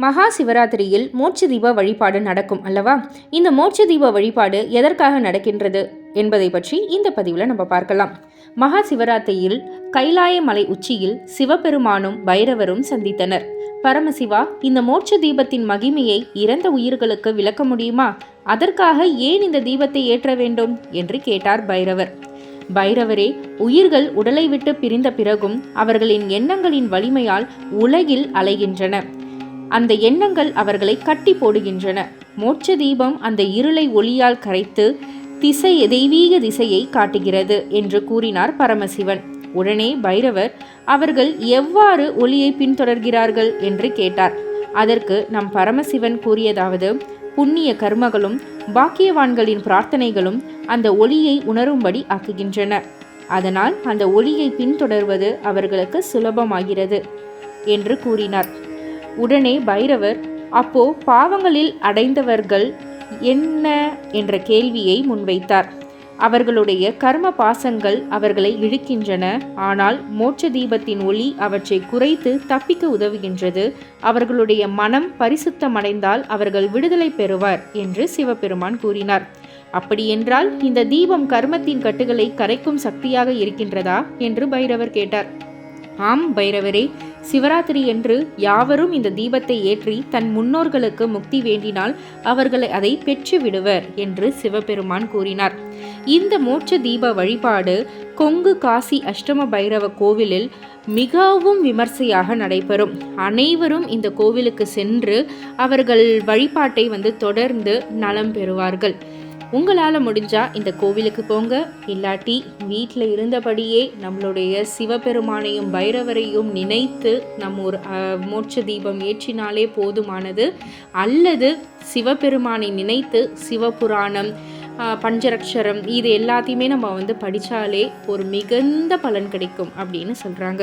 மகா சிவராத்திரியில் மோட்ச தீப வழிபாடு நடக்கும் அல்லவா? இந்த மோட்ச தீப வழிபாடு எதற்காக நடக்கின்றது என்பதை பற்றி இந்த பதிவில் நம்ம பார்க்கலாம். மகா சிவராத்திரியில் கைலாய மலை உச்சியில் சிவபெருமானும் பைரவரும் சந்தித்தனர். பரமசிவா, இந்த மோட்ச தீபத்தின் மகிமையை இறந்த உயிர்களுக்கு விளக்க முடியுமா? அதற்காக ஏன் இந்த தீபத்தை ஏற்ற வேண்டும் என்று கேட்டார் பைரவர். பைரவரே, உயிர்கள் உடலை விட்டு பிரிந்த பிறகும் அவர்களின் எண்ணங்களின் வலிமையால் உலகில் அலைகின்றன. அந்த எண்ணங்கள் அவர்களை கட்டி போடுகின்றன. மோட்ச தீபம் அந்த இருளை ஒளியால் கரைத்து தெய்வீக திசையை காட்டுகிறது என்று கூறினார் பரமசிவன். உடனே பைரவர், அவர்கள் எவ்வாறு ஒளியை பின்தொடர்கிறார்கள் என்று கேட்டார். அதற்கு நம் பரமசிவன் கூறியதாவது: புண்ணிய கர்மங்களும் பாக்கியவான்களின் பிரார்த்தனைகளும் அந்த ஒளியை உணரும்படி ஆக்குகின்றன. அதனால் அந்த ஒளியை பின்தொடர்வது அவர்களுக்கு சுலபமாகிறது என்று கூறினார். உடனே பைரவர், அப்போ பாவங்களில் அடைந்தவர்கள் என்ன என்ற கேள்வியை முன்வைத்தார். அவர்களுடைய கர்ம பாசங்கள் அவர்களை இழுக்கின்றன. ஆனால் மோட்ச தீபத்தின் ஒளி அவற்றை குறைத்து தப்பிக்க உதவுகின்றது. அவர்களுடைய மனம் பரிசுத்தமடைந்தால் அவர்கள் விடுதலை பெறுவார் என்று சிவபெருமான் கூறினார். அப்படியென்றால் இந்த தீபம் கர்மத்தின் கட்டுகளை கரைக்கும் சக்தியாக இருக்கின்றதா என்று பைரவர் கேட்டார். ஆம் பைரவரே, சிவராத்திரி என்று யாவரும் இந்த தீபத்தை ஏற்றி தன் முன்னோர்களுக்கு முக்தி வேண்டினால் அவர்களை அதை பெற்று விடுவர் என்று சிவபெருமான் கூறினார். இந்த மோட்ச தீப வழிபாடு கொங்கு காசி அஷ்டம பைரவ கோவிலில் மிகவும் விமர்சையாக நடைபெறும். அனைவரும் இந்த கோவிலுக்கு சென்று அவர்கள் வழிபாட்டை தொடர்ந்து நலம் பெறுவார்கள். உங்களால் முடிஞ்சால் இந்த கோவிலுக்கு போங்க. இல்லாட்டி வீட்டில் இருந்தபடியே நம்மளுடைய சிவபெருமானையும் பைரவரையும் நினைத்து நம்ம ஒரு மோட்ச தீபம் ஏற்றினாலே போதுமானது. அல்லது சிவபெருமானை நினைத்து சிவபுராணம், பஞ்சரக்ஷரம் இது எல்லாத்தையுமே நம்ம படித்தாலே ஒரு மிகுந்த பலன் கிடைக்கும் அப்படின்னு சொல்கிறாங்க.